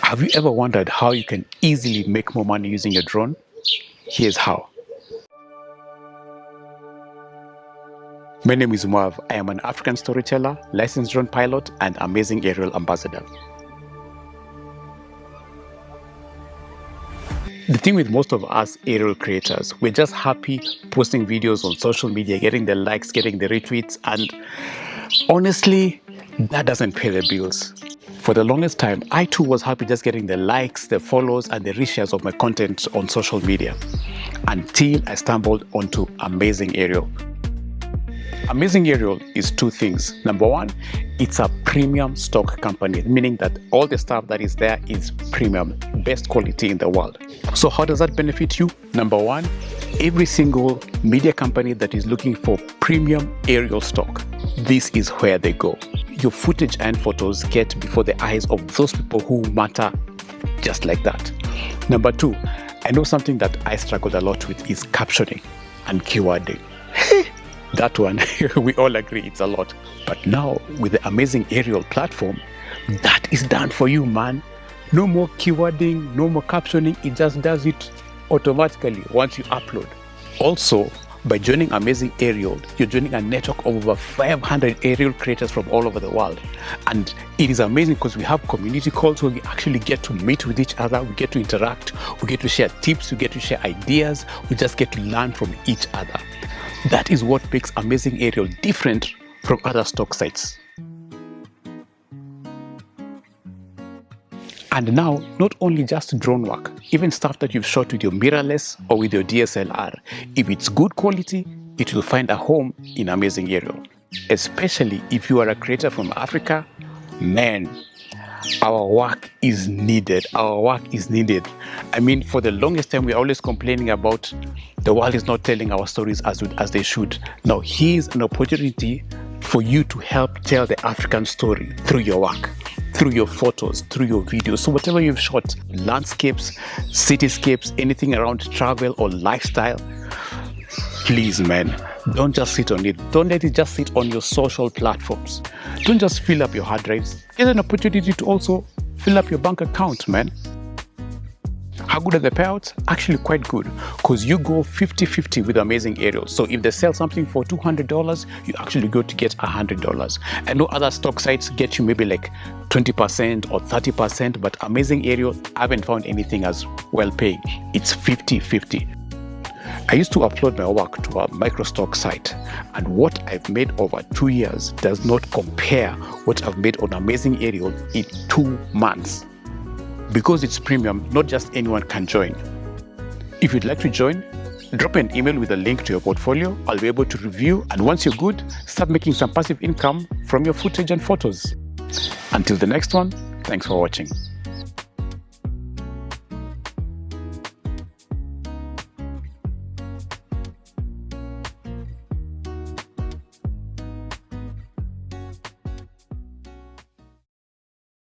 Have you ever wondered how you can easily make more money using a drone? Here's how. My name is Mwarv. I am an African storyteller, licensed drone pilot, and amazing aerial ambassador. The thing with most of us aerial creators, we're just happy posting videos on social media, getting the likes, getting the retweets, and honestly, that doesn't pay the bills. For the longest time, I too was happy just getting the likes, the follows, and the reshares of my content on social media until I stumbled onto Amazing Aerial. Amazing Aerial is two things. Number one, it's a premium stock company, meaning that all the stuff that is there is premium, best quality in the world. So how does that benefit you? Number one, every single media company that is looking for premium aerial stock, this is where they go. Your footage and photos get before the eyes of those people who matter just like that. Number two, I know something that I struggled a lot with is captioning and keywording. That one, we all agree it's a lot. But now with the Amazing Aerial platform, that is done for you, man. No more keywording, no more captioning. It just does it automatically once you upload. Also, by joining Amazing Aerial, you're joining a network of over 500 aerial creators from all over the world. And it is amazing because we have community calls where we actually get to meet with each other, we get to interact, we get to share tips, we get to share ideas, we just get to learn from each other. That is what makes Amazing Aerial different from other stock sites. And now, not only just drone work, even stuff that you've shot with your mirrorless or with your DSLR, if it's good quality, it will find a home in Amazing Aerial. Especially if you are a creator from Africa, man, our work is needed. Our work is needed. I mean, for the longest time, we're always complaining about the world is not telling our stories as they should. Now, here's an opportunity for you to help tell the African story through your work, through your photos, through your videos. So whatever you've shot, landscapes, cityscapes, anything around travel or lifestyle, please, man, don't just sit on it. Don't let it just sit on your social platforms. Don't just fill up your hard drives. Get an opportunity to also fill up your bank account, man. How good are the payouts? Actually quite good, because you go 50-50 with Amazing Aerial. So if they sell something for $200, you actually go to get $100. I know other stock sites get you maybe like 20% or 30%, but Amazing Aerial, I haven't found anything as well paying. It's 50-50. I used to upload my work to a microstock site, and what I've made over 2 years does not compare what I've made on Amazing Aerial in 2 months. Because it's premium, not just anyone can join. If you'd like to join, drop an email with a link to your portfolio. I'll be able to review, and once you're good, start making some passive income from your footage and photos. Until the next one, thanks for watching.